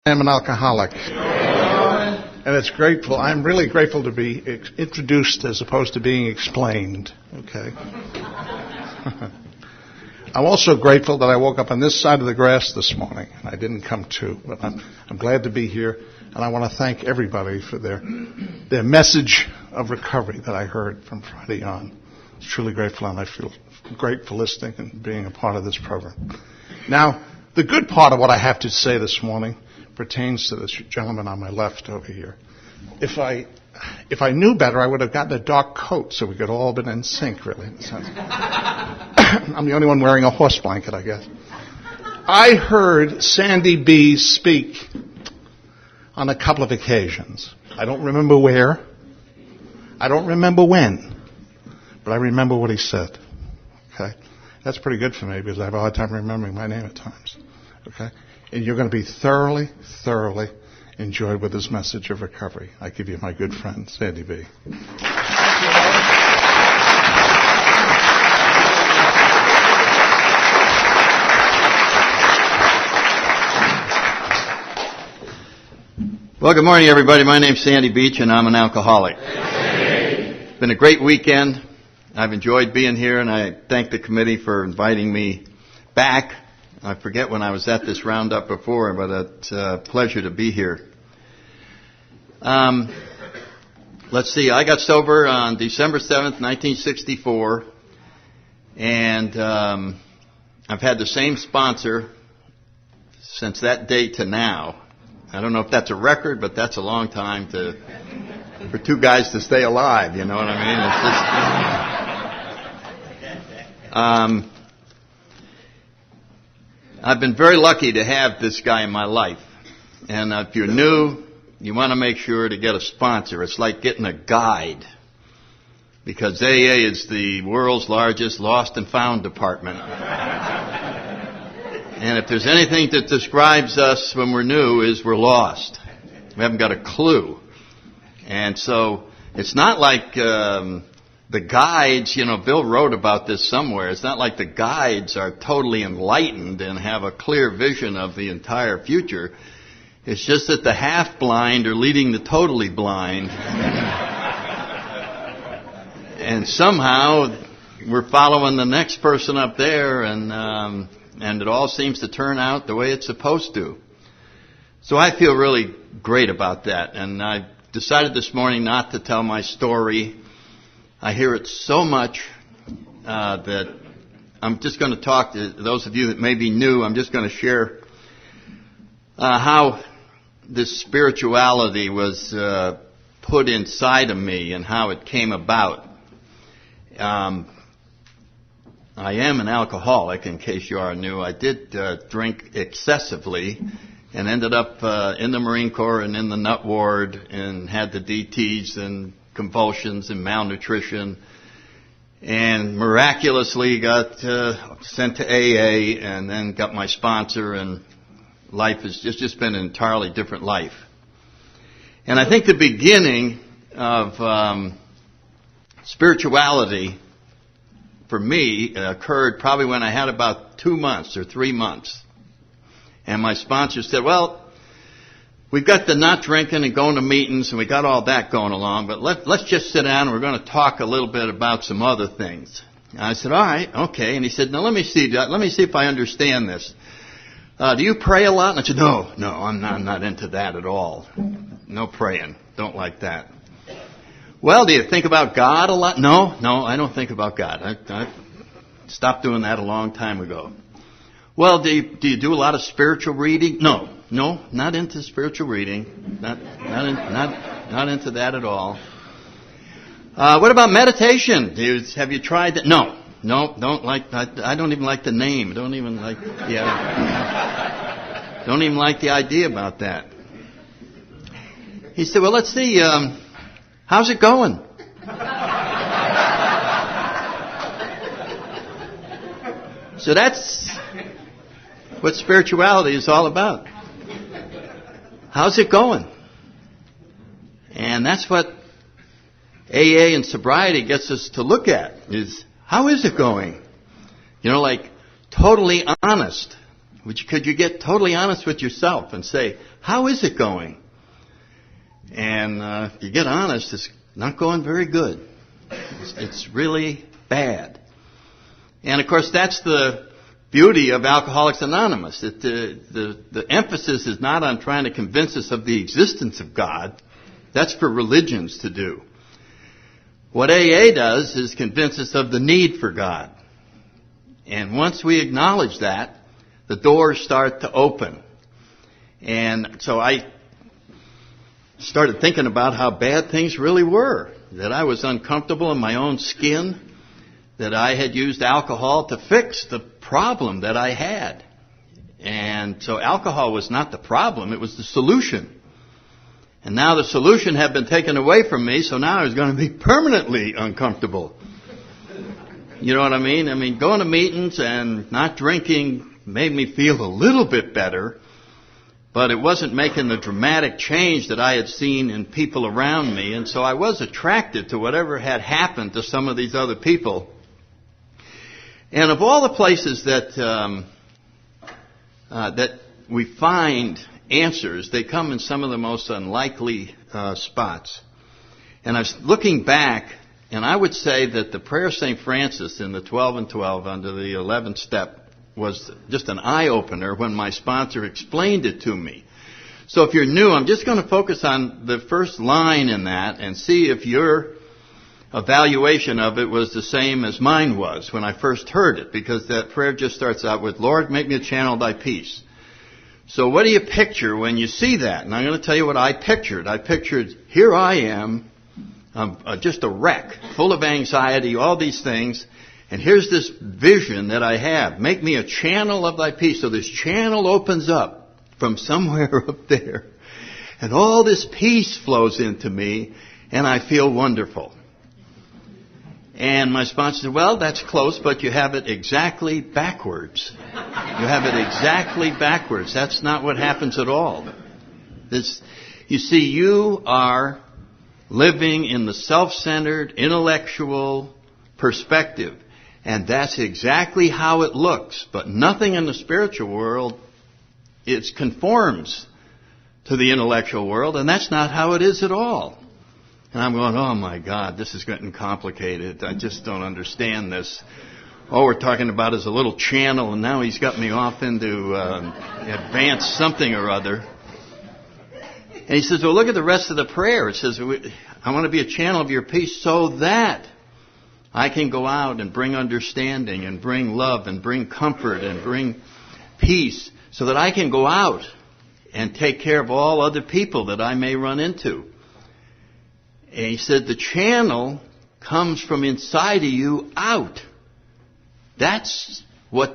I'm an alcoholic. And it's grateful. I'm really grateful to be introduced as opposed to being explained. Okay. I'm also grateful that I woke up on this side of the grass this morning. I didn't come to, but I'm glad to be here. And I want to thank everybody for their message of recovery that I heard from Friday on. I was truly grateful, and I feel great for listening and being a part of this program. Now, the good part of what I have to say this morning pertains to this gentleman on my left over here. If I knew better, I would have gotten a dark coat so we could all been in sync, really. In a sense. I'm the only one wearing a horse blanket, I guess. I heard Sandy B speak on a couple of occasions. I don't remember where. I don't remember when. But I remember what he said. Okay? That's pretty good for me because I have a hard time remembering my name at times. Okay? And you're going to be thoroughly, thoroughly enjoyed with his message of recovery. I give you my good friend, Sandy B. Well, good morning, everybody. My name's Sandy Beach, and I'm an alcoholic. It's been a great weekend. I've enjoyed being here, and I thank the committee for inviting me back. I forget when I was at this roundup before, but it's a pleasure to be here. Let's see. I got sober on December 7th, 1964, and I've had the same sponsor since that date to now. I don't know if that's a record, but that's a long time for two guys to stay alive, you know what I mean? It's just, I've been very lucky to have this guy in my life. And if you're new, you want to make sure to get a sponsor. It's like getting a guide. Because AA is the world's largest lost and found department. And if there's anything that describes us when we're new is we're lost. We haven't got a clue. And so it's not like the guides, you know, Bill wrote about this somewhere. It's not like the guides are totally enlightened and have a clear vision of the entire future. It's just that the half-blind are leading the totally blind. And somehow we're following the next person up there, and it all seems to turn out the way it's supposed to. So I feel really great about that. And I decided this morning not to tell my story. I hear it so much that I'm just going to talk to those of you that may be new. I'm just going to share how this spirituality was put inside of me and how it came about. I am an alcoholic, in case you are new. I did drink excessively and ended up in the Marine Corps and in the nut ward and had the DTs and convulsions and malnutrition, and miraculously got sent to AA and then got my sponsor, and life has just been an entirely different life. And I think the beginning of spirituality for me occurred probably when I had about 2 months or 3 months. And my sponsor said, well, we've got the not drinking and going to meetings, and we got all that going along, but let's just sit down and we're going to talk a little bit about some other things. And I said, all right, okay. And he said, now let me see if I understand this. Do you pray a lot? And I said, no, I'm not into that at all. No praying. Don't like that. Well, do you think about God a lot? No, I don't think about God. I stopped doing that a long time ago. Well, do you do a lot of spiritual reading? No, not into spiritual reading. Not into that at all. What about meditation? Have you tried that? No, don't like. I don't even like the name. Don't even like the idea about that. He said, well, let's see. How's it going? So that's what spirituality is all about. How's it going? And that's what AA and sobriety gets us to look at, is how is it going? You know, like totally honest. Could you get totally honest with yourself and say, how is it going? And if you get honest, it's not going very good. It's really bad. And of course, that's the beauty of Alcoholics Anonymous. That the emphasis is not on trying to convince us of the existence of God. That's for religions to do. What AA does is convince us of the need for God. And once we acknowledge that, the doors start to open. And so I started thinking about how bad things really were. That I was uncomfortable in my own skin. That I had used alcohol to fix the problem that I had. And so alcohol was not the problem, it was the solution. And now the solution had been taken away from me, so now I was going to be permanently uncomfortable. You know what I mean? I mean, going to meetings and not drinking made me feel a little bit better, but it wasn't making the dramatic change that I had seen in people around me. And so I was attracted to whatever had happened to some of these other people. And of all the places that we find answers, they come in some of the most unlikely spots. And I was looking back, and I would say that the prayer of St. Francis in the 12 and 12 under the 11th step was just an eye-opener when my sponsor explained it to me. So if you're new, I'm just going to focus on the first line in that and see if your evaluation of it was the same as mine was when I first heard it, because that prayer just starts out with, Lord, make me a channel of thy peace. So what do you picture when you see that? And I'm going to tell you what I pictured. I pictured, here I am, just a wreck, full of anxiety, all these things. And here's this vision that I have. Make me a channel of thy peace. So this channel opens up from somewhere up there. And all this peace flows into me, and I feel wonderful. And my sponsor said, well, that's close, but you have it exactly backwards. You have it exactly backwards. That's not what happens at all. You see, you are living in the self-centered, intellectual perspective. And that's exactly how it looks. But nothing in the spiritual world, it conforms to the intellectual world, and that's not how it is at all. And I'm going, oh my God, this is getting complicated. I just don't understand this. All we're talking about is a little channel, and now he's got me off into advanced something or other. And he says, well, look at the rest of the prayer. It says, I want to be a channel of your peace so that I can go out and bring understanding and bring love and bring comfort and bring peace, so that I can go out and take care of all other people that I may run into. And he said the channel comes from inside of you out. That's what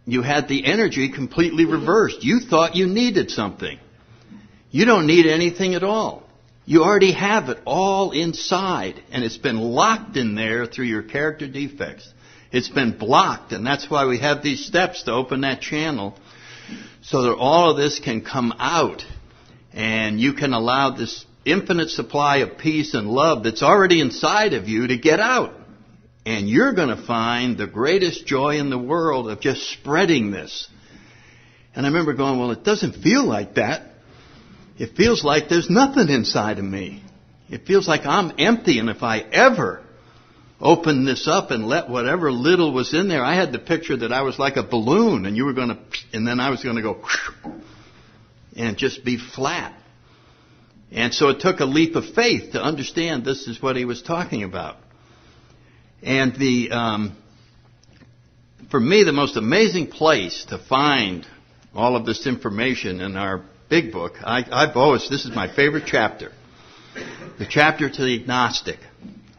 you had the energy completely reversed. You thought you needed something. You don't need anything at all. You already have it all inside, and it's been locked in there through your character defects. It's been blocked, and that's why we have these steps to open that channel, so that all of this can come out, and you can allow this infinite supply of peace and love that's already inside of you to get out. And you're going to find the greatest joy in the world of just spreading this. And I remember going, well, it doesn't feel like that. It feels like there's nothing inside of me. It feels like I'm empty, and if I ever open this up and let whatever little was in there, I had the picture that I was like a balloon, and and then I was going to go and just be flat. And so it took a leap of faith to understand this is what he was talking about. And for me, the most amazing place to find all of this information in our big book, this is my favorite chapter, the chapter to the agnostic.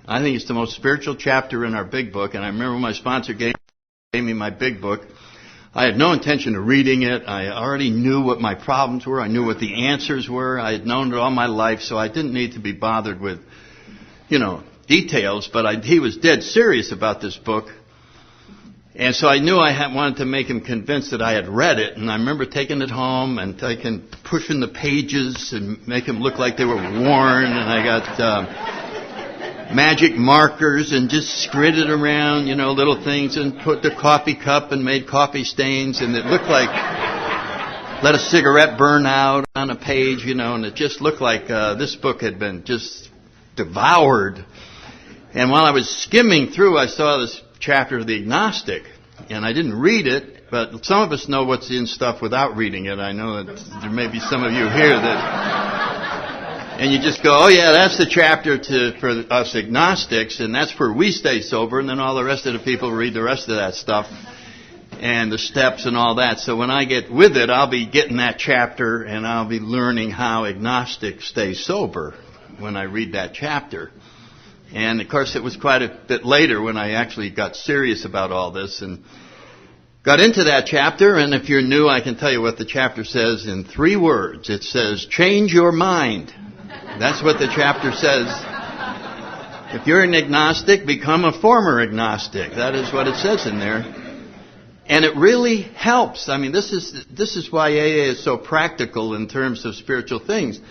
I think it's the most spiritual chapter in our big book, and I remember when my sponsor gave me my big book, I had no intention of reading it. I already knew what my problems were. I knew what the answers were. I had known it all my life, so I didn't need to be bothered with, details. But he was dead serious about this book. And so I knew I wanted to make him convinced that I had read it. And I remember taking it home and pushing the pages and make them look like they were worn. And I got... magic markers and just scribbled around, little things and put the coffee cup and made coffee stains, and it looked like let a cigarette burn out on a page, and it just looked like this book had been just devoured. And while I was skimming through, I saw this chapter of the agnostic, and I didn't read it, but some of us know what's in stuff without reading it. I know that there may be some of you here that, and you just go, oh yeah, that's the chapter for us agnostics, and that's where we stay sober, and then all the rest of the people read the rest of that stuff, and the steps and all that. So when I get with it, I'll be getting that chapter, and I'll be learning how agnostics stay sober when I read that chapter. And of course it was quite a bit later when I actually got serious about all this and got into that chapter. And if you're new, I can tell you what the chapter says in 3 words. It says, change your mind. That's what the chapter says. If you're an agnostic, become a former agnostic. That is what it says in there. And it really helps. I mean, this is why AA is so practical in terms of spiritual things.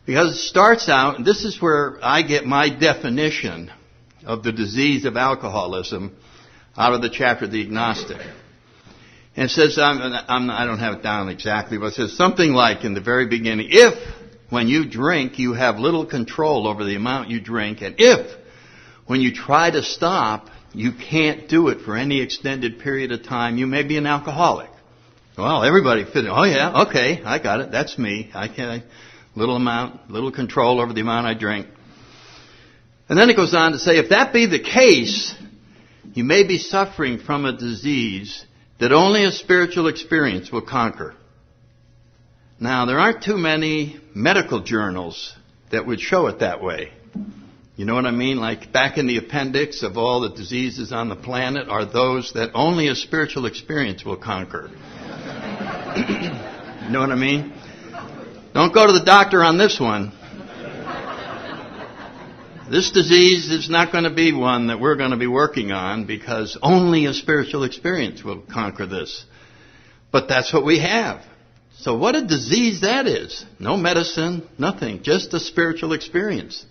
Because it starts out, and this is where I get my definition of the disease of alcoholism out of the chapter of the agnostic. And it says, I don't have it down exactly, but it says something like in the very beginning, if when you drink you have little control over the amount you drink, and if when you try to stop you can't do it for any extended period of time, you may be an alcoholic. Well, everybody fit. Oh yeah, okay, I got it. That's me. I can little control over the amount I drink. And then it goes on to say, if that be the case, you may be suffering from a disease that only a spiritual experience will conquer. Now, there aren't too many medical journals that would show it that way. You know what I mean? Like back in the appendix of all the diseases on the planet are those that only a spiritual experience will conquer. You know what I mean? Don't go to the doctor on this one. This disease is not going to be one that we're going to be working on because only a spiritual experience will conquer this. But that's what we have. So what a disease that is. No medicine, nothing, just a spiritual experience.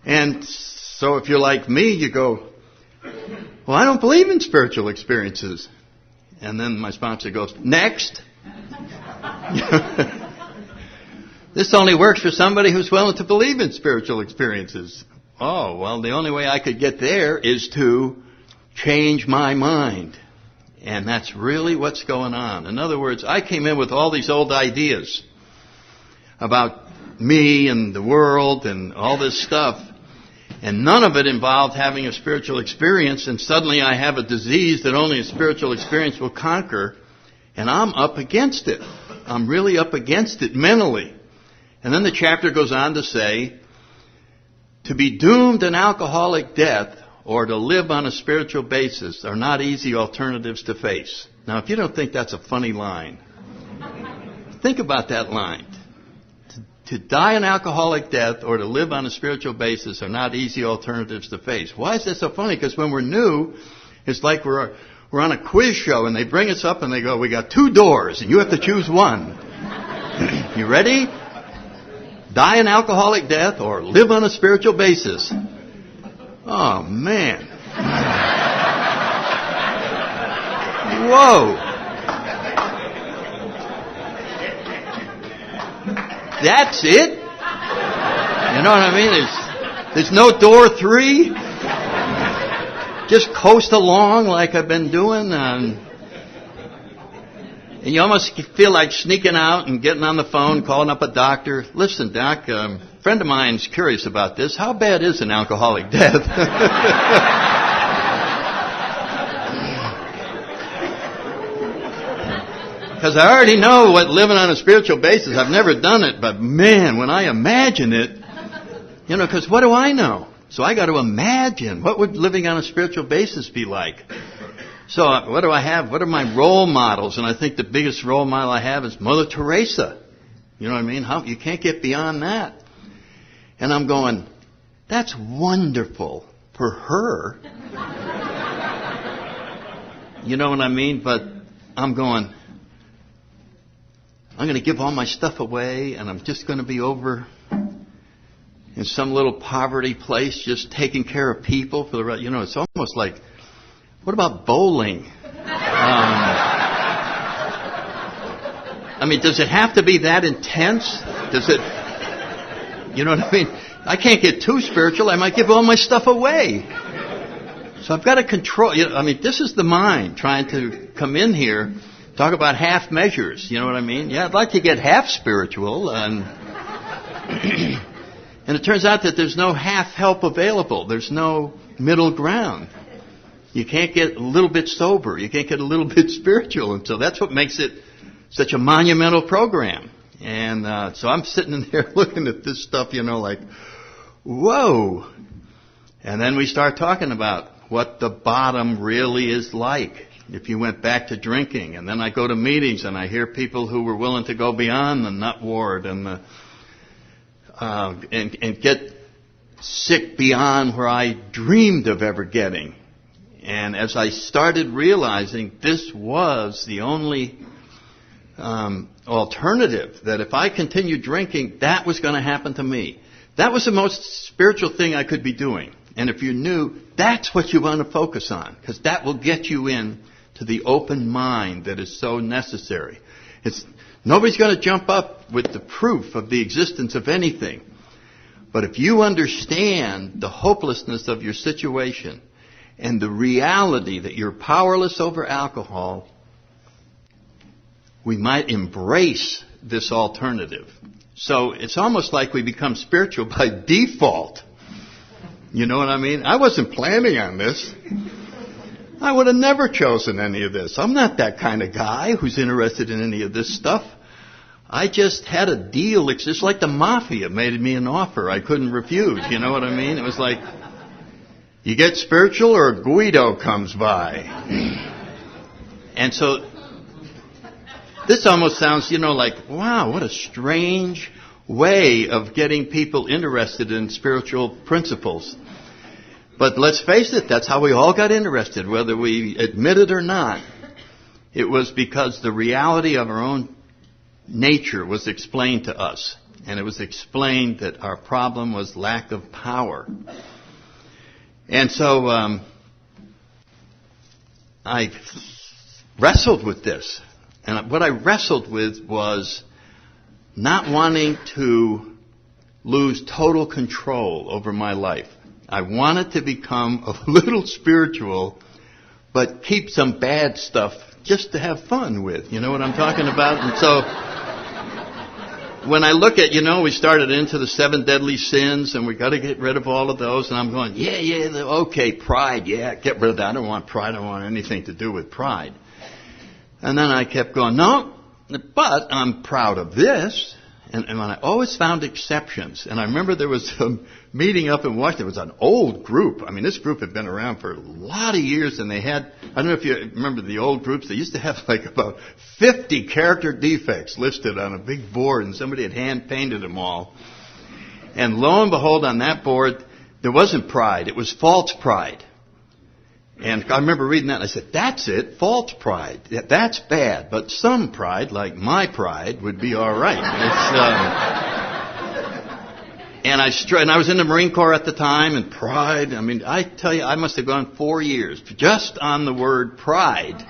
And so if you're like me, you go, well, I don't believe in spiritual experiences. And then my sponsor goes, next. This only works for somebody who's willing to believe in spiritual experiences. Oh, well, the only way I could get there is to change my mind. And that's really what's going on. In other words, I came in with all these old ideas about me and the world and all this stuff. And none of it involved having a spiritual experience. And suddenly I have a disease that only a spiritual experience will conquer. And I'm up against it. I'm really up against it mentally. And then the chapter goes on to say, to be doomed an alcoholic death or to live on a spiritual basis are not easy alternatives to face. Now, if you don't think that's a funny line, think about that line. To die an alcoholic death or to live on a spiritual basis are not easy alternatives to face. Why is that so funny? Because when we're new, it's like we're on a quiz show and they bring us up and they go, we got 2 doors and you have to choose one. You ready? Die an alcoholic death or live on a spiritual basis. Oh, man. Whoa. That's it? You know what I mean? There's no door 3. Just coast along like I've been doing. And you almost feel like sneaking out and getting on the phone, calling up a doctor. Listen, doc, a friend of mine's curious about this. How bad is an alcoholic death? Because I already know what living on a spiritual basis, I've never done it, but man, when I imagine it, because what do I know? So I got to imagine, what would living on a spiritual basis be like? So what do I have? What are my role models? And I think the biggest role model I have is Mother Teresa. You know what I mean? You can't get beyond that. And I'm going, that's wonderful for her. You know what I mean? But I'm going, I'm going to give all my stuff away and I'm just going to be over in in some little poverty place, just taking care of people for the rest. It's almost like, what about bowling? Does it have to be that intense? Does it? You know what I mean? I can't get too spiritual. I might give all my stuff away. So I've got to control. This is the mind trying to come in here, talk about half measures. You know what I mean? Yeah, I'd like to get half spiritual, and and it turns out that there's no half help available. There's no middle ground. You can't get a little bit sober. You can't get a little bit spiritual. And so that's what makes it such a monumental program. And so I'm sitting in there looking at this stuff, like, whoa. And then we start talking about what the bottom really is like if you went back to drinking. And then I go to meetings and I hear people who were willing to go beyond the nut ward and and get sick beyond where I dreamed of ever getting. And as I started realizing this was the only alternative, that if I continued drinking, that was going to happen to me. That was the most spiritual thing I could be doing. And if you knew, that's what you want to focus on, because that will get you in to the open mind that is so necessary. Nobody's going to jump up with the proof of the existence of anything. But if you understand the hopelessness of your situation and the reality that you're powerless over alcohol, we might embrace this alternative. So it's almost like we become spiritual by default. You know what I mean? I wasn't planning on this. I would have never chosen any of this. I'm not that kind of guy who's interested in any of this stuff. I just had a deal. It's just like the mafia made me an offer I couldn't refuse. You know what I mean? It was like, you get spiritual or Guido comes by. And so this almost sounds, like, wow, what a strange way of getting people interested in spiritual principles. But let's face it, that's how we all got interested, whether we admit it or not. It was because the reality of our own nature was explained to us. And it was explained that our problem was lack of power. And so I wrestled with this. And what I wrestled with was not wanting to lose total control over my life. I wanted to become a little spiritual, but keep some bad stuff just to have fun with. You know what I'm talking about? And so when I look at, we started into the 7 deadly sins, and we got to get rid of all of those. And I'm going, okay, pride, get rid of that. I don't want pride. I don't want anything to do with pride. And then I kept going, no, but I'm proud of this. And I always found exceptions. And I remember there was a meeting up in Washington. It was an old group. This group had been around for a lot of years, and they had, I don't know if you remember the old groups, they used to have like about 50 character defects listed on a big board, and somebody had hand-painted them all. And lo and behold, on that board, there wasn't pride. It was false pride. And I remember reading that, and I said, that's it, false pride. That's bad. But some pride, like my pride, would be all right. And I was in the Marine Corps at the time, and pride, I tell you, I must have gone 4 years just on the word pride,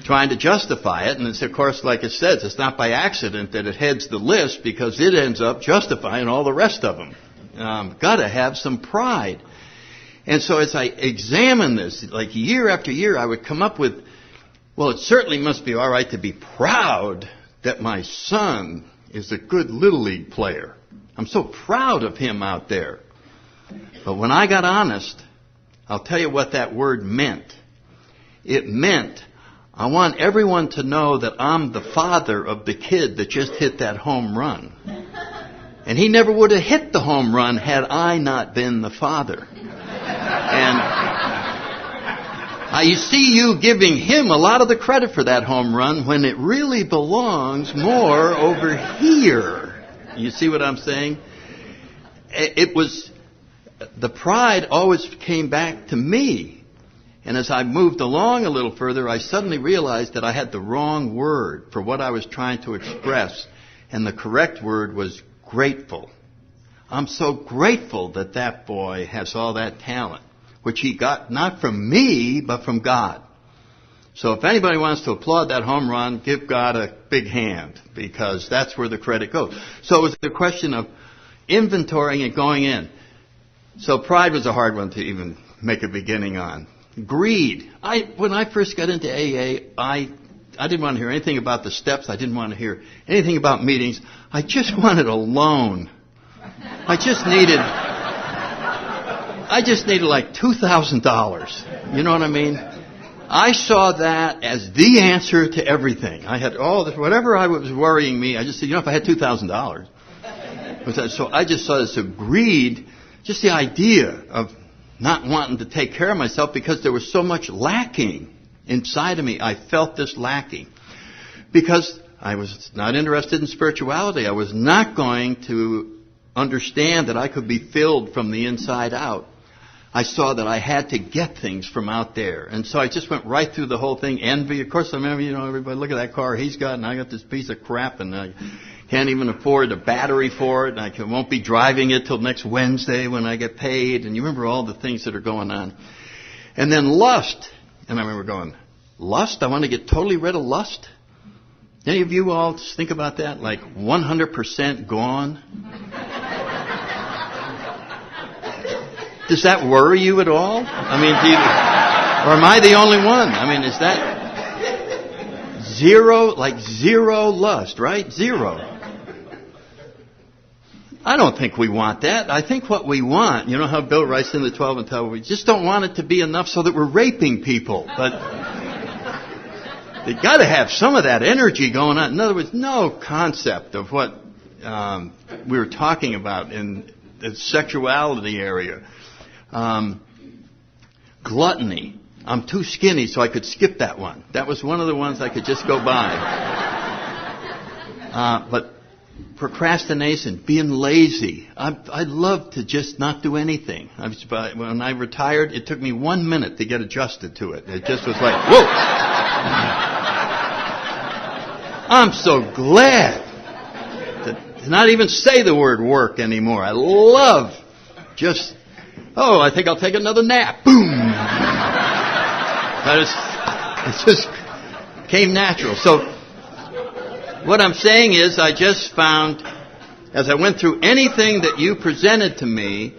trying to justify it. And it's, of course, like it says, it's not by accident that it heads the list, because it ends up justifying all the rest of them. Got to have some pride. And so as I examine this, like year after year, I would come up with, well, it certainly must be all right to be proud that my son is a good Little League player. I'm so proud of him out there. But when I got honest, I'll tell you what that word meant. It meant I want everyone to know that I'm the father of the kid that just hit that home run. And he never would have hit the home run had I not been the father. And I see you giving him a lot of the credit for that home run when it really belongs more over here. You see what I'm saying? It was, the pride always came back to me. And as I moved along a little further, I suddenly realized that I had the wrong word for what I was trying to express. And the correct word was grateful. I'm so grateful that that boy has all that talent, which he got not from me, but from God. So if anybody wants to applaud that home run, give God a big hand, because that's where the credit goes. So it was a question of inventorying and going in. So pride was a hard one to even make a beginning on. Greed. When I first got into AA, I didn't want to hear anything about the steps. I didn't want to hear anything about meetings. I just wanted a loan. I just needed like $2,000. You know what I mean? I saw that as the answer to everything. I had all this, whatever I was worrying me, I just said, if I had $2,000. So I just saw this of greed, just the idea of not wanting to take care of myself because there was so much lacking inside of me. I felt this lacking because I was not interested in spirituality. I was not going to understand that I could be filled from the inside out. I saw that I had to get things from out there. And so I just went right through the whole thing. Envy, of course, I remember, everybody, look at that car he's got, and I got this piece of crap, and I can't even afford a battery for it, and I won't be driving it till next Wednesday when I get paid. And you remember all the things that are going on. And then lust. And I remember going, lust? I want to get totally rid of lust? Any of you all just think about that? Like 100% gone? Does that worry you at all? I mean, or am I the only one? I mean, is that zero lust, right? Zero. I don't think we want that. I think what we want, you know how Bill writes in the 12 and 12, we just don't want it to be enough so that we're raping people. But they got to have some of that energy going on. In other words, no concept of what we were talking about in the sexuality area. Gluttony. I'm too skinny, so I could skip that one. That was one of the ones I could just go by. But procrastination, being lazy. I'd love to just not do anything. When I retired, it took me 1 minute to get adjusted to it. It just was like, whoa! I'm so glad to not even say the word work anymore. I love just, I think I'll take another nap. Boom! It just came natural. So what I'm saying is I just found, as I went through anything that you presented to me,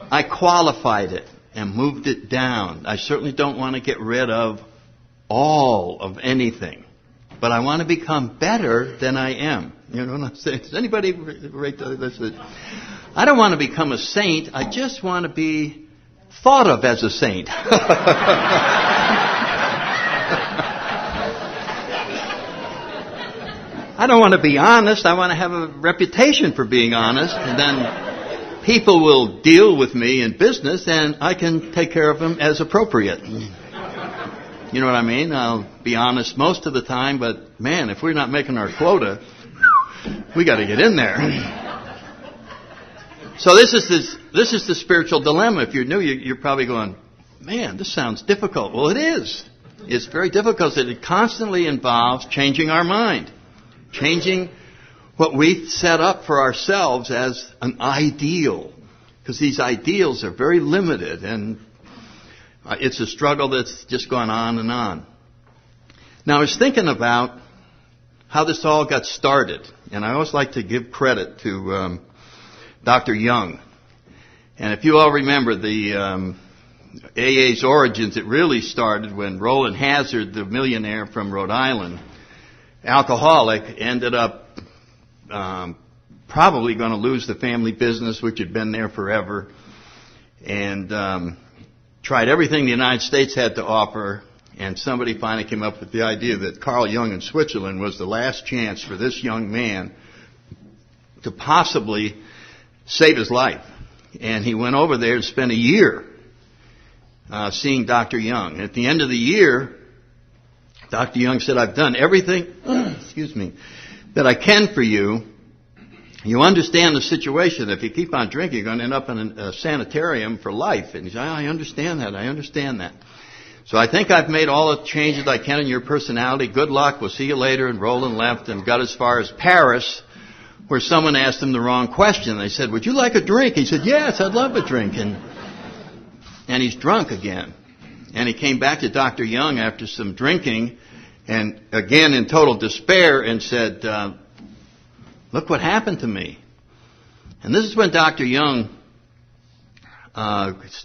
I qualified it and moved it down. I certainly don't want to get rid of all of anything. But I want to become better than I am. You know what I'm saying? Does anybody rate this? I don't want to become a saint. I just want to be thought of as a saint. I don't want to be honest. I want to have a reputation for being honest. And then people will deal with me in business, and I can take care of them as appropriate. You know what I mean? I'll be honest most of the time, but man, if we're not making our quota, we got to get in there. So this is the spiritual dilemma. If you're new, you're probably going, man, this sounds difficult. Well, it is. It's very difficult. It constantly involves changing our mind, changing what we set up for ourselves as an ideal, because these ideals are very limited, and it's a struggle that's just gone on and on. Now, I was thinking about how this all got started, and I always like to give credit to Dr. Young. And if you all remember the AA's origins, it really started when Roland Hazard, the millionaire from Rhode Island, alcoholic, ended up probably going to lose the family business, which had been there forever, and tried everything the United States had to offer, and somebody finally came up with the idea that Carl Jung in Switzerland was the last chance for this young man to possibly save his life. And he went over there to spend a year seeing Dr. Young. At the end of the year, Dr. Young said, I've done everything, that I can for you. You understand the situation. If you keep on drinking, you're going to end up in a sanitarium for life. And he said, I understand that. So I think I've made all the changes I can in your personality. Good luck. We'll see you later. And Roland left and got as far as Paris, where someone asked him the wrong question. They said, "Would you like a drink?" He said, "Yes, I'd love a drink." And he's drunk again. And he came back to Dr. Young after some drinking, and again in total despair, and said, "Look what happened to me." And this is when Dr. Young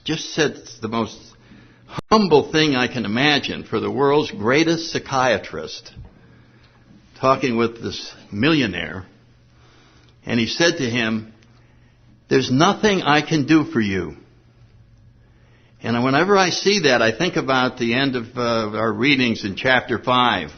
just said the most humble thing I can imagine for the world's greatest psychiatrist, talking with this millionaire. And he said to him, "There's nothing I can do for you." And whenever I see that, I think about the end of our readings in chapter 5,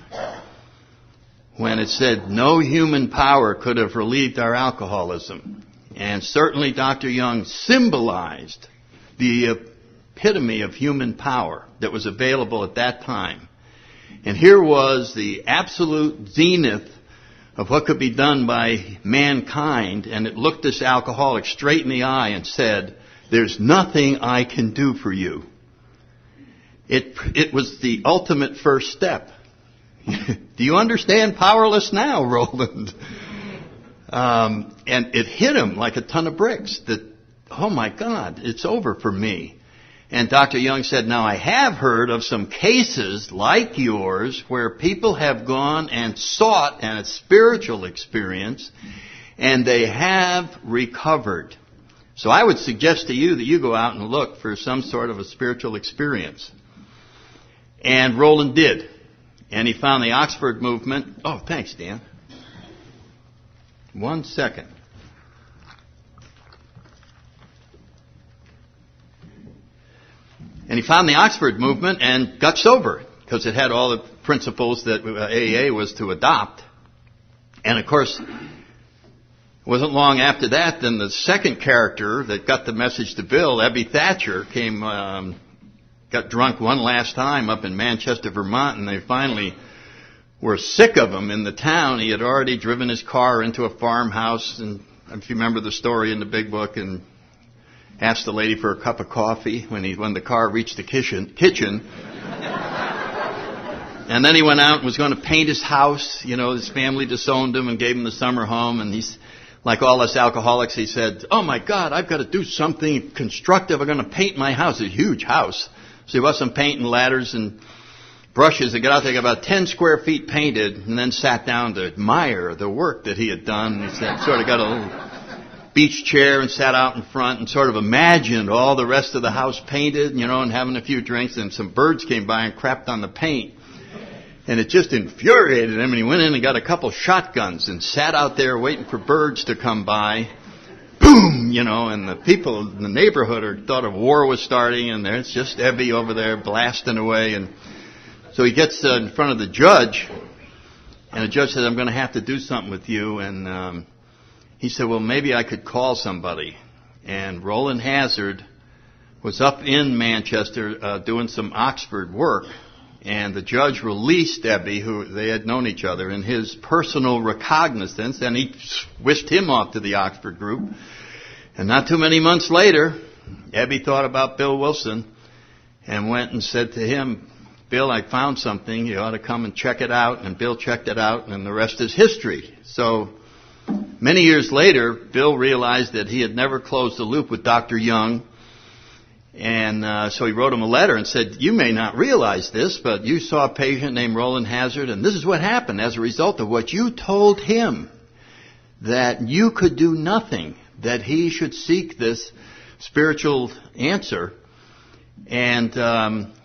when it said, "No human power could have relieved our alcoholism." And certainly Dr. Young symbolized the epitome of human power that was available at that time. And here was the absolute zenith of what could be done by mankind, and it looked this alcoholic straight in the eye and said, "There's nothing I can do for you." It was the ultimate first step. Do you understand powerless now, Roland? And it hit him like a ton of bricks that, oh my God, it's over for me. And Dr. Young said, "Now I have heard of some cases like yours where people have gone and sought a spiritual experience and they have recovered. So I would suggest to you that you go out and look for some sort of a spiritual experience." And Roland did. And he found the Oxford movement. Oh, thanks, Dan. 1 second. And he found the Oxford movement and got sober, because it had all the principles that AA was to adopt. And of course, it wasn't long after that, then the second character that got the message to Bill, Ebby Thatcher, got drunk one last time up in Manchester, Vermont, and they finally were sick of him in the town. He had already driven his car into a farmhouse, and if you remember the story in the big book, and asked the lady for a cup of coffee when the car reached the kitchen. And then he went out and was going to paint his house. You know, his family disowned him and gave him the summer home. And he's, like all us alcoholics, he said, "Oh my God, I've got to do something constructive. I'm going to paint my house." It's a huge house. So he bought some paint and ladders and brushes to get out there, got about 10 square feet painted, and then sat down to admire the work that he had done. And he said, sort of got a little beach chair and sat out in front and sort of imagined all the rest of the house painted, you know, and having a few drinks, and some birds came by and crapped on the paint. And it just infuriated him, and he went in and got a couple shotguns and sat out there waiting for birds to come by. Boom! You know, and the people in the neighborhood thought a war was starting, and there's just Ebby over there blasting away. And so he gets in front of the judge, and the judge says, "I'm going to have to do something with you." And he said, "Well, maybe I could call somebody." And Roland Hazard was up in Manchester doing some Oxford work. And the judge released Ebby, who they had known each other, in his personal recognizance, and he whisked him off to the Oxford group. And not too many months later, Ebby thought about Bill Wilson and went and said to him, "Bill, I found something. You ought to come and check it out." And Bill checked it out, and the rest is history. So many years later, Bill realized that he had never closed the loop with Dr. Young. And so he wrote him a letter and said, "You may not realize this, but you saw a patient named Roland Hazard, and this is what happened as a result of what you told him, that you could do nothing, that he should seek this spiritual answer." And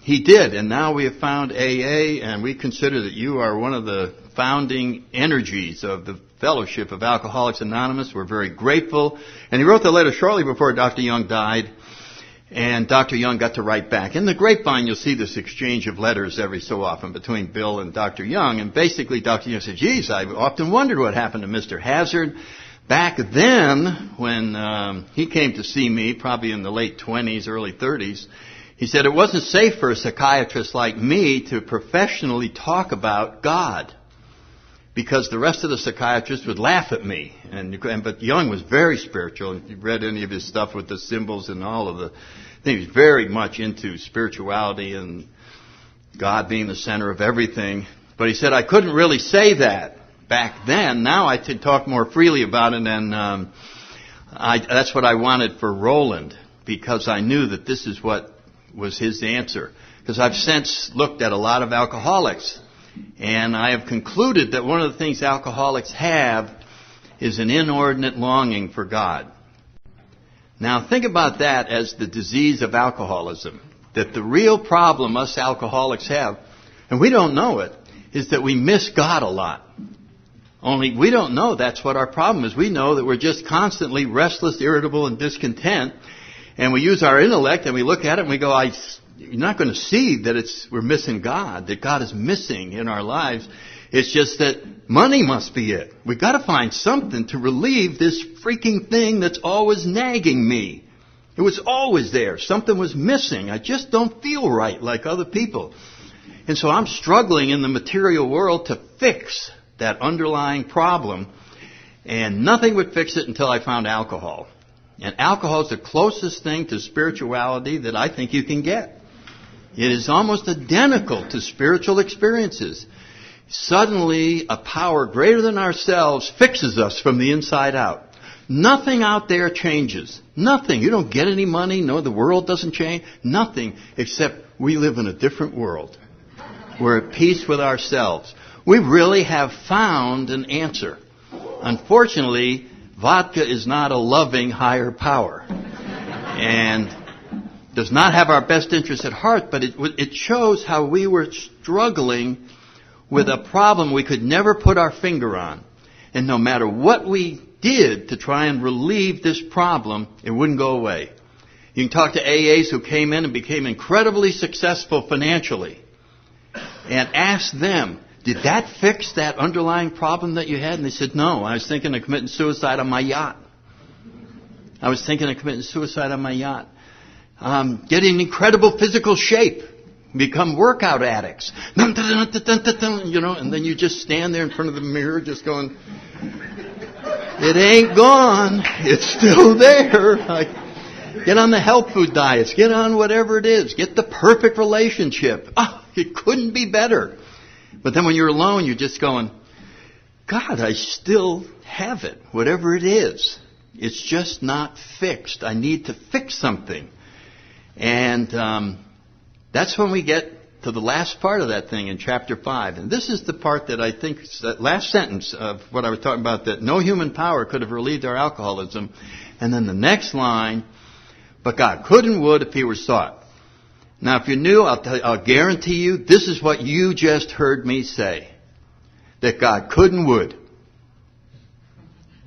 he did, and now we have found AA, and we consider that you are one of the founding energies of the Fellowship of Alcoholics Anonymous. We're very grateful. And he wrote the letter shortly before Dr. Young died. And Dr. Young got to write back. In the grapevine, you'll see this exchange of letters every so often between Bill and Dr. Young. And basically, Dr. Young said, "Geez, I've often wondered what happened to Mr. Hazard. Back then, when he came to see me, probably in the late 20s, early 30s, he said it wasn't safe for a psychiatrist like me to professionally talk about God, because the rest of the psychiatrists would laugh at me." But Young was very spiritual. If you read any of his stuff with the symbols and all of the things, he was very much into spirituality and God being the center of everything. But he said, "I couldn't really say that." back then. Now I could talk more freely about it, and that's what I wanted for Roland, because I knew that this is what was his answer. Because I've since looked at a lot of alcoholics, and I have concluded that one of the things alcoholics have is an inordinate longing for God. Now think about that as the disease of alcoholism. That the real problem us alcoholics have, and we don't know it, is that we miss God a lot. Only we don't know that's what our problem is. We know that we're just constantly restless, irritable, and discontent. And we use our intellect and we look at it and we go, you're not going to see that we're missing God, that God is missing in our lives. It's just that money must be it. We've got to find something to relieve this freaking thing that's always nagging me. It was always there. Something was missing. I just don't feel right like other people. And so I'm struggling in the material world to fix that underlying problem. And nothing would fix it until I found alcohol. And alcohol is the closest thing to spirituality that I think you can get. It is almost identical to spiritual experiences. Suddenly, a power greater than ourselves fixes us from the inside out. Nothing out there changes. Nothing. You don't get any money. No, the world doesn't change. Nothing except we live in a different world. We're at peace with ourselves. We really have found an answer. Unfortunately, vodka is not a loving higher power. And does not have our best interest at heart, but it shows how we were struggling with a problem we could never put our finger on. And no matter what we did to try and relieve this problem, it wouldn't go away. You can talk to AAs who came in and became incredibly successful financially and ask them, did that fix that underlying problem that you had? And they said, no, I was thinking of committing suicide on my yacht. Getting in incredible physical shape. Become workout addicts. And then you just stand there in front of the mirror just going, it ain't gone. It's still there. Get on the health food diets. Get on whatever it is. Get the perfect relationship. It couldn't be better. But then when you're alone, you're just going, God, I still have it. Whatever it is. It's just not fixed. I need to fix something. And that's when we get to the last part of that thing in chapter 5. And this is the part that I think is the last sentence of what I was talking about, that no human power could have relieved our alcoholism. And then the next line, but God could and would if he were sought. Now, if you're new, I'll guarantee you this is what you just heard me say, that God could and would.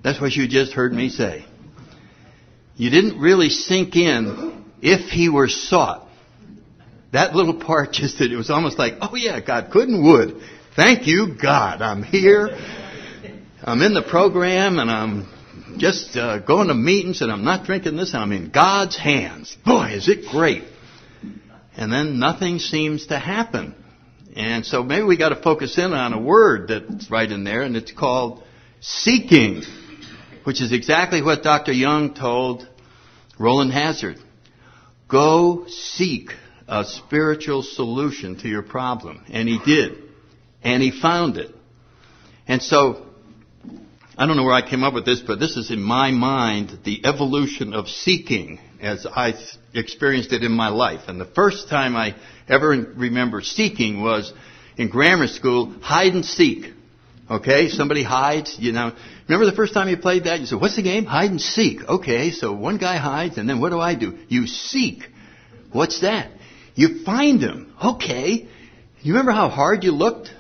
That's what you just heard me say. You didn't really sink in if he were sought. That little part just, it was almost like, oh yeah, God could and would. Thank you, God. I'm here. I'm in the program and I'm just going to meetings and I'm not drinking this and I'm in God's hands. Boy, is it great. And then nothing seems to happen. And so maybe we got to focus in on a word that's right in there, and it's called seeking, which is exactly what Dr. Young told Roland Hazard. Go seek a spiritual solution to your problem. And he did. And he found it. And so, I don't know where I came up with this, but this is in my mind the evolution of seeking as I experienced it in my life. And the first time I ever remember seeking was in grammar school, hide and seek. Okay, somebody hides, Remember the first time you played that? You said, what's the game? Hide and seek. Okay, so one guy hides, and then what do? You seek. What's that? You find him. Okay. You remember how hard you looked?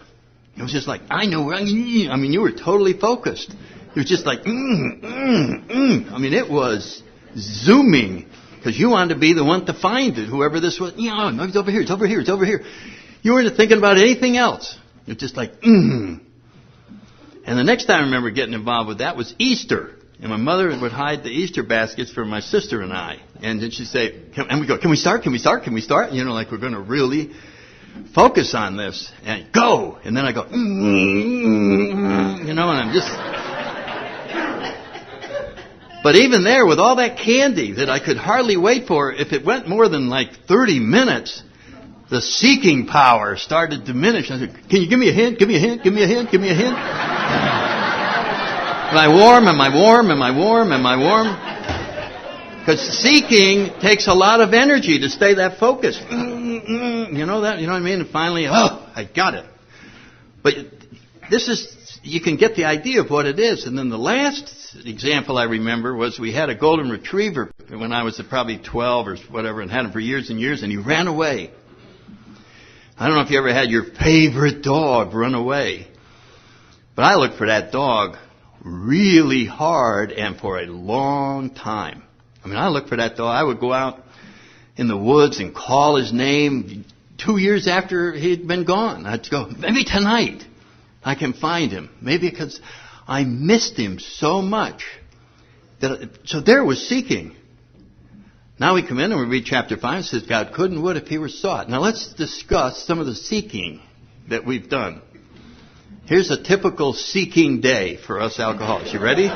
It was just like, I know. You were totally focused. It was just like, it was zooming. Because you wanted to be the one to find it, whoever this was. No, it's over here, it's over here, it's over here. You weren't thinking about anything else. It was just like, And the next time I remember getting involved with that was Easter. And my mother would hide the Easter baskets for my sister and I. And then she'd say, and we go, can we start? Like we're going to really focus on this. And go. And then I go, and I'm just... But even there, with all that candy that I could hardly wait for, if it went more than like 30 minutes, the seeking power started to diminish. I said, can you give me a hint? Give me a hint? Give me a hint? Give me a hint? Am I warm? Am I warm? Am I warm? Am I warm? Because seeking takes a lot of energy to stay that focused. You know that? You know what I mean? And finally, I got it. But this is, you can get the idea of what it is. And then the last example I remember was we had a golden retriever when I was probably 12 or whatever, and had him for years and years, and he ran away. I don't know if you ever had your favorite dog run away. But I looked for that dog really hard and for a long time. I mean, I looked for that dog. I would go out in the woods and call his name 2 years after he'd been gone. I'd go, maybe tonight I can find him. Maybe because I missed him so much. So there was seeking. Now we come in and we read chapter 5 and says, God could and would if he were sought. Now let's discuss some of the seeking that we've done. Here's a typical seeking day for us alcoholics. You ready?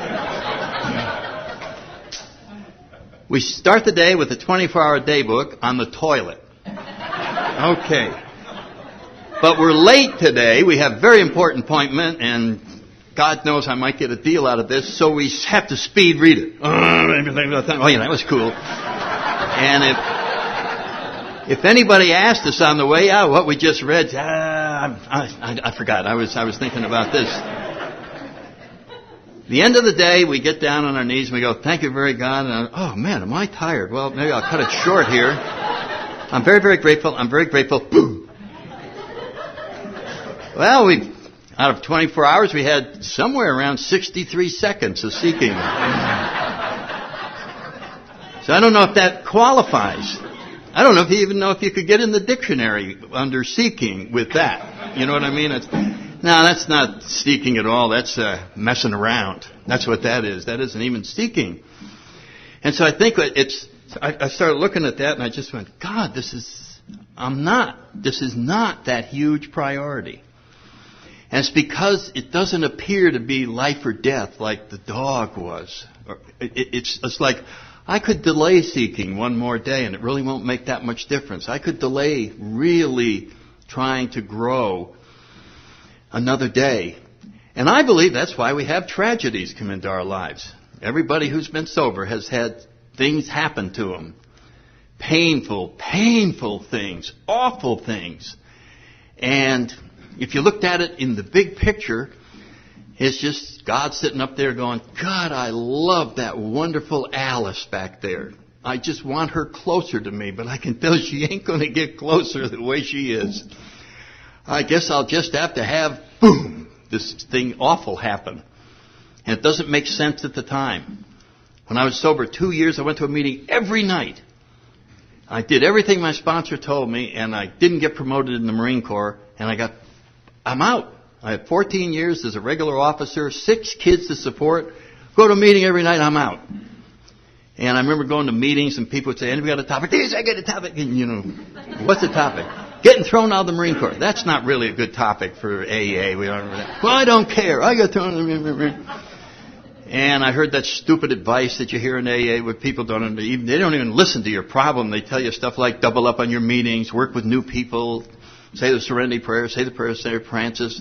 We start the day with a 24-hour day book on the toilet. Okay. But we're late today. We have a very important appointment, and God knows I might get a deal out of this, so we have to speed read it. Oh, yeah, that was cool. And if anybody asked us on the way out what we just read, I forgot. I was thinking about this. The end of the day, we get down on our knees and we go, thank you very God. And oh man, am I tired? Well, maybe I'll cut it short here. I'm very, very grateful. I'm very grateful. Boom. Well, out of 24 hours, we had somewhere around 63 seconds of seeking. So I don't know if that qualifies. I don't know if you even know if you could get in the dictionary under seeking with that. You know what I mean? No, that's not seeking at all. That's messing around. That's what that is. That isn't even seeking. And so I think I started looking at that and I just went, God, this is not that huge priority. And it's because it doesn't appear to be life or death like the dog was. It's like, I could delay seeking one more day and it really won't make that much difference. I could delay really trying to grow another day. And I believe that's why we have tragedies come into our lives. Everybody who's been sober has had things happen to them. Painful things, awful things. And if you looked at it in the big picture, it's just God sitting up there going, God, I love that wonderful Alice back there. I just want her closer to me, but I can tell she ain't going to get closer the way she is. I guess I'll just have to have, boom, this thing awful happen. And it doesn't make sense at the time. When I was sober 2 years, I went to a meeting every night. I did everything my sponsor told me, and I didn't get promoted in the Marine Corps, and I'm out. I had 14 years as a regular officer, 6 kids to support, go to a meeting every night, I'm out. And I remember going to meetings and people would say, anybody got a topic? Yes, I got a topic. And, what's the topic? Getting thrown out of the Marine Corps. That's not really a good topic for AA. Well, I don't care. I got thrown out of the Marine Corps. And I heard that stupid advice that you hear in AA where people they don't even listen to your problem. They tell you stuff like double up on your meetings, work with new people, say the Serenity Prayer, say the prayer of St. Francis.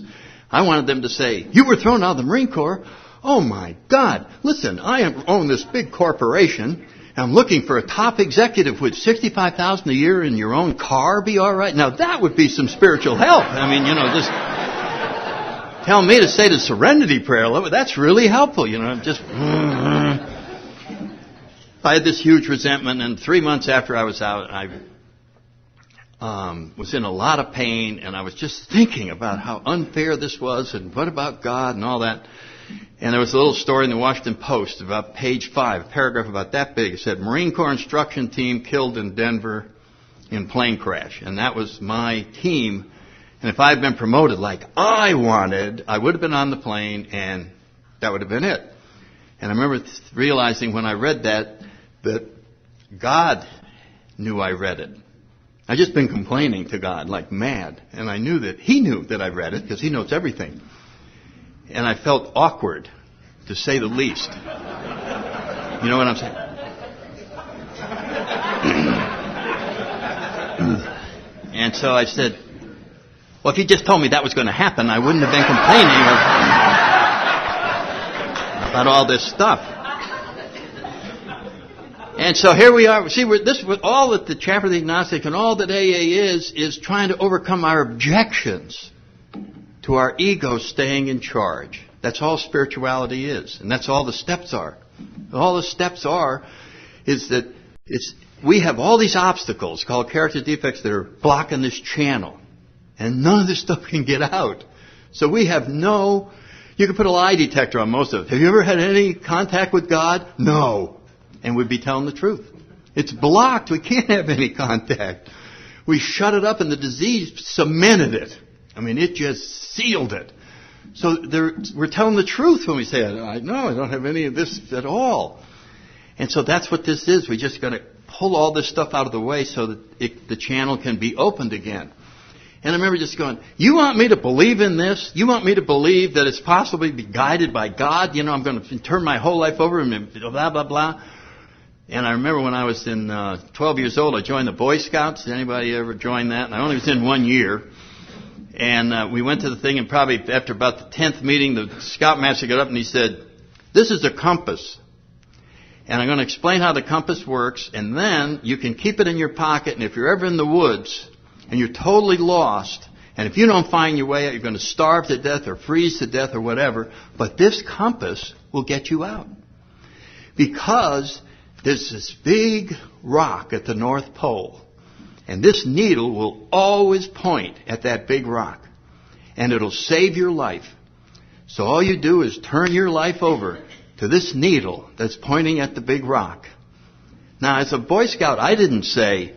I wanted them to say, you were thrown out of the Marine Corps? Oh my God. Listen, I own this big corporation. I'm looking for a top executive with $65,000 a year in your own car. Be all right? Now that would be some spiritual help. I mean, just tell me to say the Serenity Prayer. That's really helpful. Just I had this huge resentment, and 3 months after I was out, I was in a lot of pain, and I was just thinking about how unfair this was, and what about God and all that. And there was a little story in the Washington Post about page 5, a paragraph about that big. It said, Marine Corps instruction team killed in Denver in plane crash. And that was my team. And if I had been promoted like I wanted, I would have been on the plane, and that would have been it. And I remember realizing when I read that God knew I read it. I'd just been complaining to God like mad. And I knew that He knew that I read it because He knows everything. And I felt awkward, to say the least. You know what I'm saying? And so I said, well, if you just told me that was going to happen, I wouldn't have been complaining. about all this stuff. And so here we are. See, this was all that the Chapter of the Agnostic and all that AA is trying to overcome our objections to our ego staying in charge. That's all spirituality is, and that's all the steps are. All the steps are is that we have all these obstacles called character defects that are blocking this channel, and none of this stuff can get out. So we have you can put a lie detector on most of it. Have you ever had any contact with God? No. And we'd be telling the truth. It's blocked. We can't have any contact. We shut it up and the disease cemented it. I mean, it just sealed it. So we're telling the truth when we say, I don't have any of this at all. And so that's what this is. We just got to pull all this stuff out of the way so that the channel can be opened again. And I remember just going, you want me to believe in this? You want me to believe that it's possible to be guided by God? You know, I'm going to turn my whole life over and blah, blah, blah. And I remember when I was 12 years old, I joined the Boy Scouts. Did anybody ever join that? And I only was in 1 year. And we went to the thing, and probably after about the 10th meeting, the scoutmaster got up and he said, this is a compass. And I'm going to explain how the compass works, and then you can keep it in your pocket, and if you're ever in the woods and you're totally lost, and if you don't find your way out, you're going to starve to death or freeze to death or whatever, but this compass will get you out. Because there's this big rock at the North Pole, and this needle will always point at that big rock, and it'll save your life. So all you do is turn your life over to this needle that's pointing at the big rock. Now, as a Boy Scout, I didn't say,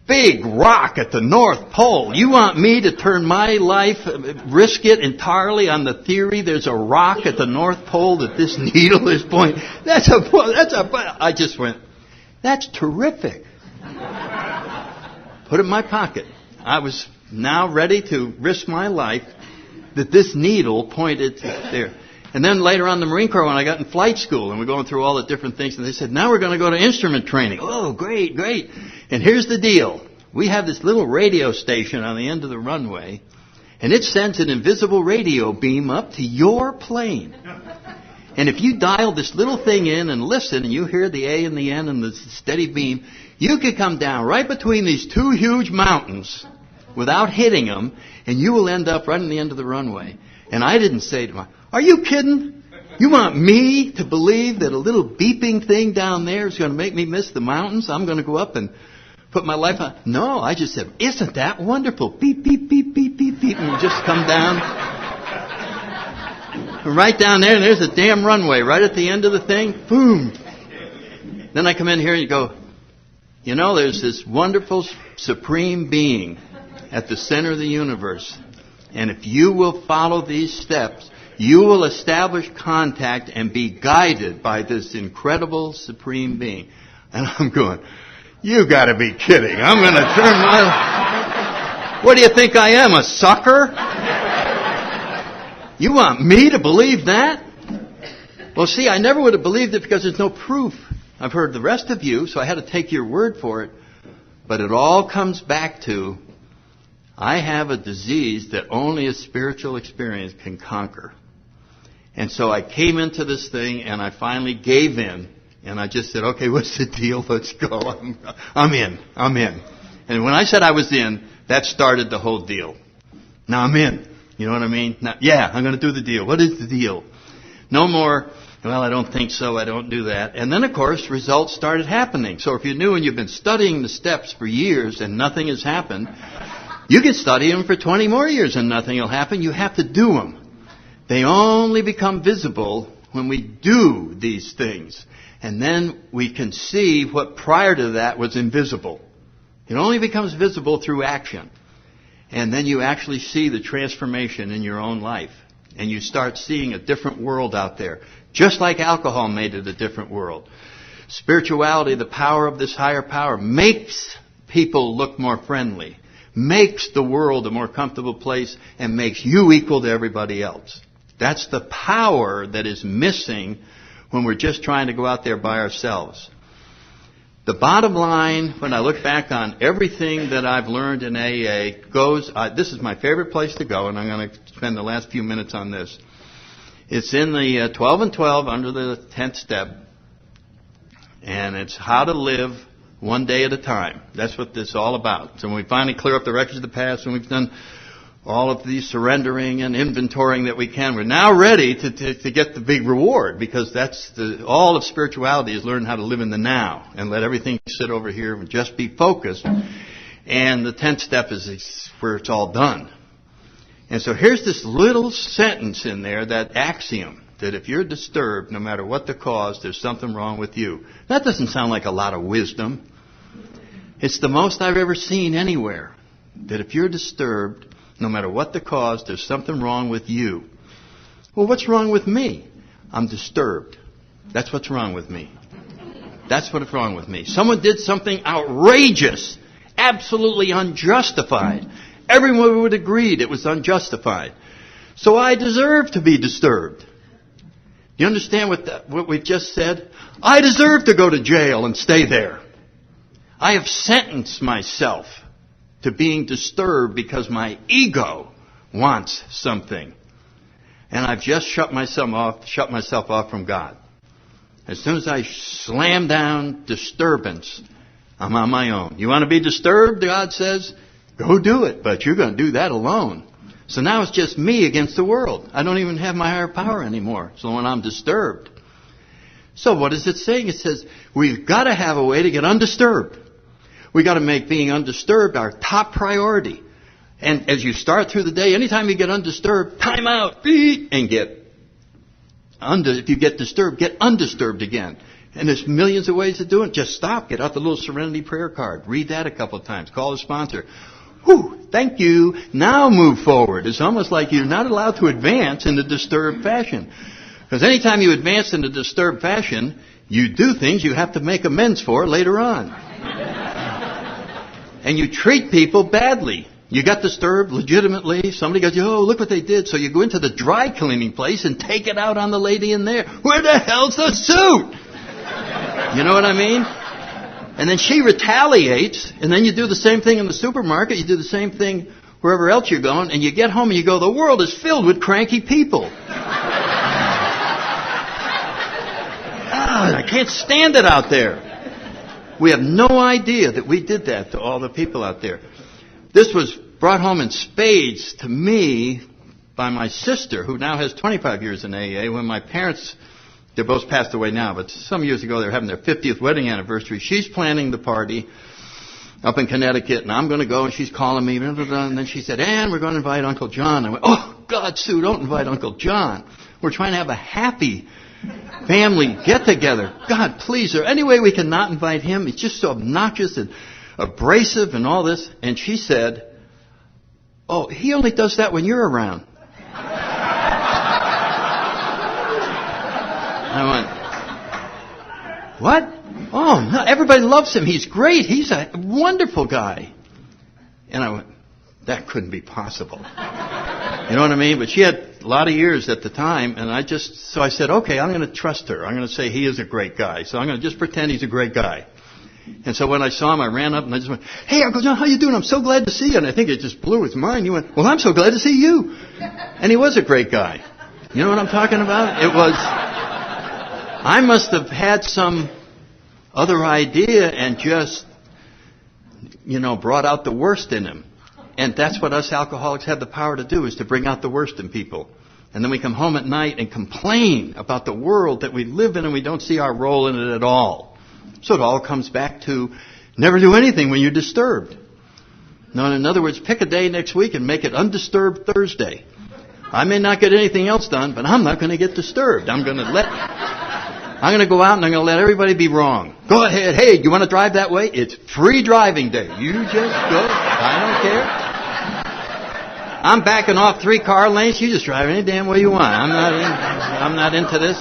big rock at the North Pole. You want me to turn my life, risk it entirely on the theory there's a rock at the North Pole that this needle is pointing? I just went, that's terrific. Put it in my pocket. I was now ready to risk my life that this needle pointed there. And then later on in the Marine Corps, when I got in flight school, and we're going through all the different things, and they said, now we're going to go to instrument training. Oh, great, great. And here's the deal. We have this little radio station on the end of the runway, and it sends an invisible radio beam up to your plane. And if you dial this little thing in and listen, and you hear the A and the N and the steady beam, you could come down right between these two huge mountains without hitting them, and you will end up right on the end of the runway. And I didn't say to myself, are you kidding? You want me to believe that a little beeping thing down there is going to make me miss the mountains? I'm going to go up and put my life on. No, I just said, isn't that wonderful? Beep, beep, beep, beep, beep, beep. And just come down. Right down there, and there's a damn runway right at the end of the thing. Boom. Then I come in here and you go, you know, there's this wonderful supreme being at the center of the universe. And if you will follow these steps, you will establish contact and be guided by this incredible supreme being. And I'm going, you got to be kidding. I'm going to turn my... What do you think I am, a sucker? You want me to believe that? Well, see, I never would have believed it because there's no proof. I've heard the rest of you, so I had to take your word for it. But it all comes back to, I have a disease that only a spiritual experience can conquer. And so I came into this thing and I finally gave in. And I just said, okay, what's the deal? Let's go. I'm in. And when I said I was in, that started the whole deal. Now I'm in. You know what I mean? Now, yeah, I'm going to do the deal. What is the deal? No more, well, I don't think so. I don't do that. And then, of course, results started happening. So if you're new and you've been studying the steps for years and nothing has happened, you can study them for 20 more years and nothing will happen. You have to do them. They only become visible when we do these things. And then we can see what prior to that was invisible. It only becomes visible through action. And then you actually see the transformation in your own life. And you start seeing a different world out there. Just like alcohol made it a different world. Spirituality, the power of this higher power, makes people look more friendly. Makes the world a more comfortable place and makes you equal to everybody else. That's the power that is missing when we're just trying to go out there by ourselves. The bottom line, when I look back on everything that I've learned in AA, this is my favorite place to go, and I'm going to spend the last few minutes on this, It's in the 12 and 12 under the 10th step. And it's how to live one day at a time. That's what this is all about. So when we finally clear up the records of the past, when we've done all of the surrendering and inventorying that we can, we're now ready to get the big reward, because that's all of spirituality is learn how to live in the now and let everything sit over here and just be focused. And the 10th step is where it's all done. And so here's this little sentence in there, that axiom, that if you're disturbed, no matter what the cause, there's something wrong with you. That doesn't sound like a lot of wisdom. It's the most I've ever seen anywhere. That if you're disturbed, no matter what the cause, there's something wrong with you. Well, what's wrong with me? I'm disturbed. That's what's wrong with me. That's what's wrong with me. Someone did something outrageous, absolutely unjustified. Everyone would agree it was unjustified. So I deserve to be disturbed. You understand what we've just said? I deserve to go to jail and stay there. I have sentenced myself to being disturbed because my ego wants something. And I've just shut myself off from God. As soon as I slam down disturbance, I'm on my own. You want to be disturbed, God says? Go do it, but you're going to do that alone. So now it's just me against the world. I don't even have my higher power anymore. So when I'm disturbed. So what is it saying? It says we've got to have a way to get undisturbed. We've got to make being undisturbed our top priority. And as you start through the day, anytime you get undisturbed, time out, beat, and if you get disturbed, get undisturbed again. And there's millions of ways to do it. Just stop. Get out the little Serenity prayer card. Read that a couple of times. Call the sponsor. Whew, thank you. Now move forward. It's almost like you're not allowed to advance in a disturbed fashion. Because anytime you advance in a disturbed fashion, you do things you have to make amends for later on. And you treat people badly. You got disturbed legitimately. Somebody goes, oh, look what they did. So you go into the dry cleaning place and take it out on the lady in there. Where the hell's the suit? You know what I mean? And then she retaliates, and then you do the same thing in the supermarket, you do the same thing wherever else you're going, and you get home and you go, the world is filled with cranky people. I can't stand it out there. We have no idea that we did that to all the people out there. This was brought home in spades to me by my sister, who now has 25 years in AA, when my parents... They're both passed away now, but some years ago they were having their 50th wedding anniversary. She's planning the party up in Connecticut, and I'm going to go, and she's calling me, blah, blah, blah, and then she said, and we're going to invite Uncle John. I went, oh, God, Sue, don't invite Uncle John. We're trying to have a happy family get-together. God, please, is there any way we can not invite him? He's just so obnoxious and abrasive and all this. And she said, oh, he only does that when you're around. I went, what? Oh, no, everybody loves him. He's great. He's a wonderful guy. And I went, that couldn't be possible. You know what I mean? But she had a lot of years at the time, and so I said, okay, I'm going to trust her. I'm going to say he is a great guy. So I'm going to just pretend he's a great guy. And so when I saw him, I ran up and I just went, hey, Uncle John, how you doing? I'm so glad to see you. And I think it just blew his mind. He went, well, I'm so glad to see you. And he was a great guy. You know what I'm talking about? It was... I must have had some other idea and just, brought out the worst in him. And that's what us alcoholics have the power to do, is to bring out the worst in people. And then we come home at night and complain about the world that we live in, and we don't see our role in it at all. So it all comes back to never do anything when you're disturbed. Now, in other words, pick a day next week and make it Undisturbed Thursday. I may not get anything else done, but I'm not going to get disturbed. I'm going to go out and I'm going to let everybody be wrong. Go ahead. Hey, you want to drive that way? It's free driving day. You just go. I don't care. I'm backing off 3 car lanes. You just drive any damn way you want. I'm not into this.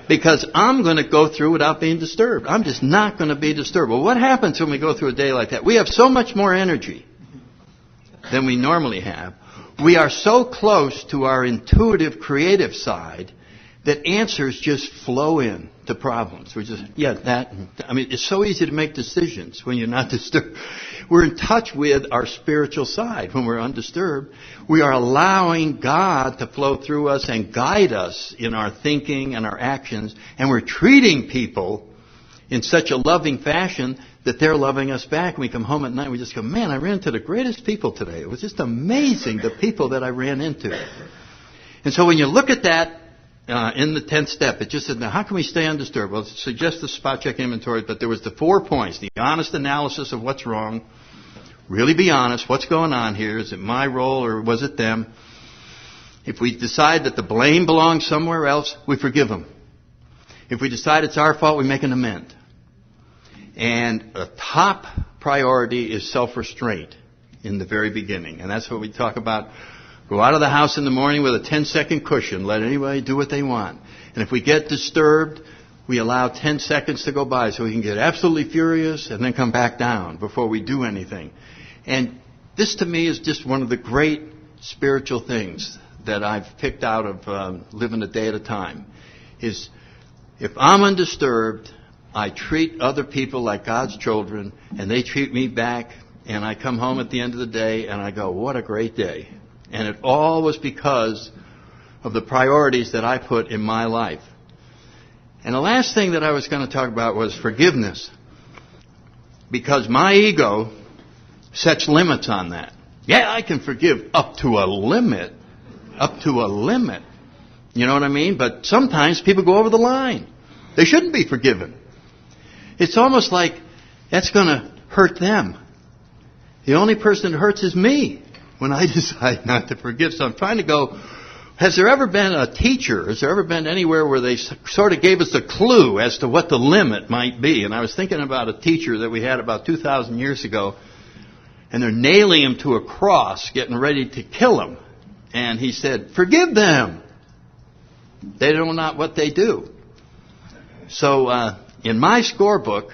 Because I'm going to go through without being disturbed. I'm just not going to be disturbed. Well, what happens when we go through a day like that? We have so much more energy than we normally have. We are so close to our intuitive, creative side that answers just flow in to problems. It's so easy to make decisions when you're not disturbed. We're in touch with our spiritual side when we're undisturbed. We are allowing God to flow through us and guide us in our thinking and our actions, and we're treating people in such a loving fashion that they're loving us back. And we come home at night and we just go, man, I ran into the greatest people today. It was just amazing, the people that I ran into. And so when you look at that, in the 10th step, it just said, now how can we stay undisturbed? Well, it suggests the spot check inventory, but there was the 4 points. The honest analysis of what's wrong. Really be honest. What's going on here? Is it my role or was it them? If we decide that the blame belongs somewhere else, we forgive them. If we decide it's our fault, we make an amend. And a top priority is self-restraint in the very beginning. And that's what we talk about. Go out of the house in the morning with a 10-second cushion. Let anybody do what they want. And if we get disturbed, we allow 10 seconds to go by so we can get absolutely furious and then come back down before we do anything. And this to me is just one of the great spiritual things that I've picked out of living a day at a time. Is if I'm undisturbed, I treat other people like God's children and they treat me back, and I come home at the end of the day and I go, what a great day. And it all was because of the priorities that I put in my life. And the last thing that I was going to talk about was forgiveness. Because my ego sets limits on that. Yeah, I can forgive up to a limit. Up to a limit. You know what I mean? But sometimes people go over the line. They shouldn't be forgiven. It's almost like that's going to hurt them. The only person that hurts is me when I decide not to forgive. So I'm trying to go, has there ever been a teacher, has there ever been anywhere where they sort of gave us a clue as to what the limit might be? And I was thinking about a teacher that we had about 2,000 years ago, and they're nailing him to a cross, getting ready to kill him. And he said, forgive them. They know not what they do. So in my scorebook,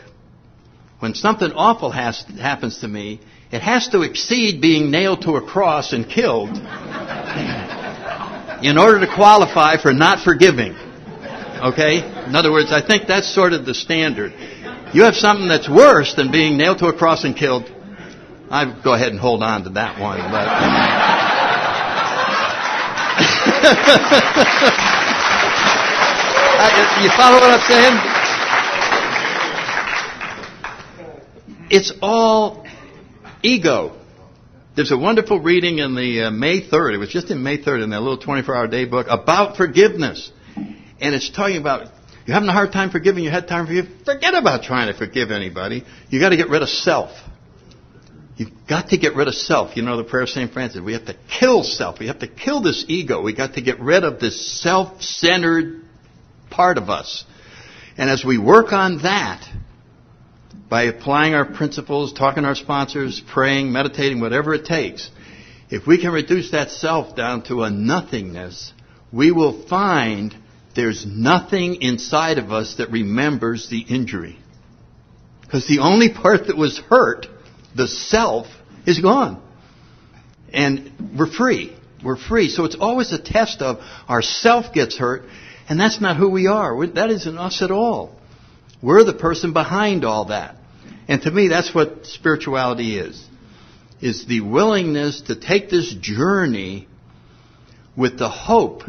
when something awful happens to me, it has to exceed being nailed to a cross and killed in order to qualify for not forgiving. Okay? In other words, I think that's sort of the standard. You have something that's worse than being nailed to a cross and killed. I'd go ahead and hold on to that one. But you follow what I'm saying? It's all ego. There's a wonderful reading in the May 3rd. It was just in May 3rd in that little 24-hour day book about forgiveness. And it's talking about, you're having a hard time forgiving, you had time to forgive. Forget about trying to forgive anybody. You got to get rid of self. You've got to get rid of self. You know the prayer of St. Francis. We have to kill self. We have to kill this ego. We got to get rid of this self-centered part of us. And as we work on that, by applying our principles, talking to our sponsors, praying, meditating, whatever it takes, if we can reduce that self down to a nothingness, we will find there's nothing inside of us that remembers the injury. Because the only part that was hurt, the self, is gone. And we're free. We're free. So it's always a test of our self gets hurt, and that's not who we are. That isn't us at all. We're the person behind all that. And to me, that's what spirituality is the willingness to take this journey with the hope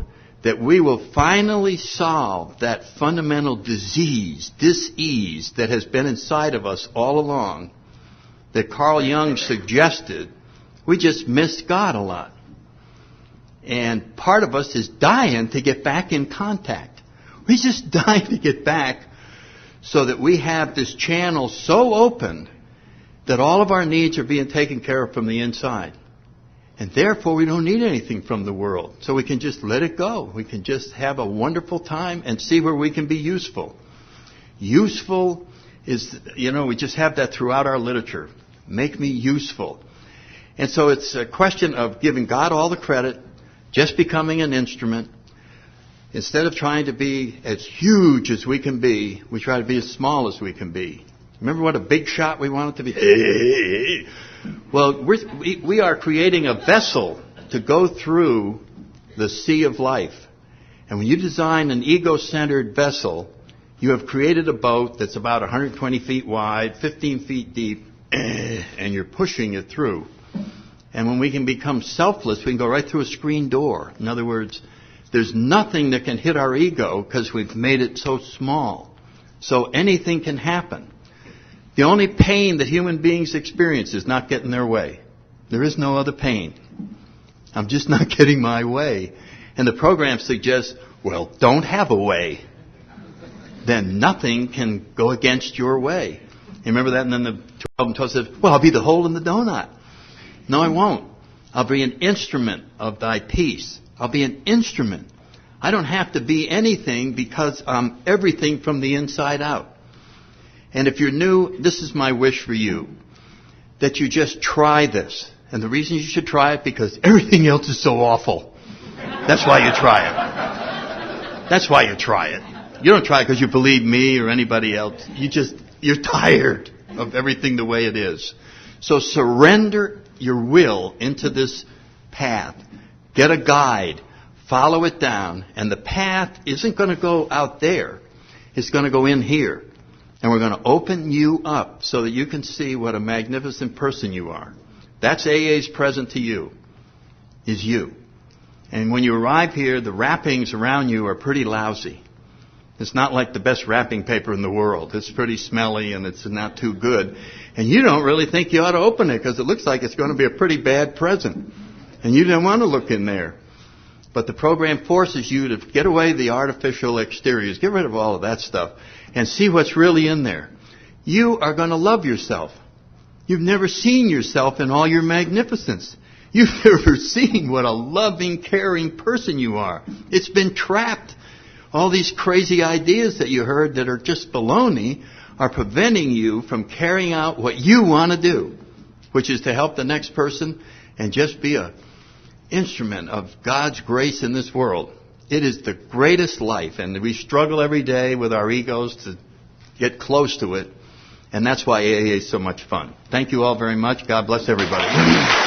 that we will finally solve that fundamental disease, dis-ease, that has been inside of us all along, that Carl Jung suggested. We just missed God a lot. And part of us is dying to get back in contact. We just dying to get back so that we have this channel so open that all of our needs are being taken care of from the inside. And therefore, we don't need anything from the world. So we can just let it go. We can just have a wonderful time and see where we can be useful. Useful is, we just have that throughout our literature. Make me useful. And so it's a question of giving God all the credit, just becoming an instrument. Instead of trying to be as huge as we can be, we try to be as small as we can be. Remember what a big shot we wanted to be? Well, we are creating a vessel to go through the sea of life. And when you design an ego-centered vessel, you have created a boat that's about 120 feet wide, 15 feet deep, and you're pushing it through. And when we can become selfless, we can go right through a screen door. In other words, there's nothing that can hit our ego because we've made it so small. So anything can happen. The only pain that human beings experience is not getting their way. There is no other pain. I'm just not getting my way. And the program suggests, well, don't have a way. Then nothing can go against your way. You remember that? And then the 12 says, well, I'll be the hole in the donut. No, I won't. I'll be an instrument of thy peace. I'll be an instrument. I don't have to be anything because I'm everything from the inside out. And if you're new, this is my wish for you, that you just try this. And the reason you should try it, because everything else is so awful. That's why you try it. That's why you try it. You don't try it because you believe me or anybody else. You're tired of everything the way it is. So surrender your will into this path. Get a guide. Follow it down. And the path isn't going to go out there. It's going to go in here. And we're going to open you up so that you can see what a magnificent person you are. That's AA's present to you, is you. And when you arrive here, the wrappings around you are pretty lousy. It's not like the best wrapping paper in the world. It's pretty smelly and it's not too good. And you don't really think you ought to open it because it looks like it's going to be a pretty bad present. And you don't want to look in there. But the program forces you to get away the artificial exteriors. Get rid of all of that stuff and see what's really in there. You are going to love yourself. You've never seen yourself in all your magnificence. You've never seen what a loving, caring person you are. It's been trapped. All these crazy ideas that you heard that are just baloney are preventing you from carrying out what you want to do, which is to help the next person and just be an instrument of God's grace in this world. It is the greatest life, and we struggle every day with our egos to get close to it, and that's why AA is so much fun. Thank you all very much. God bless everybody.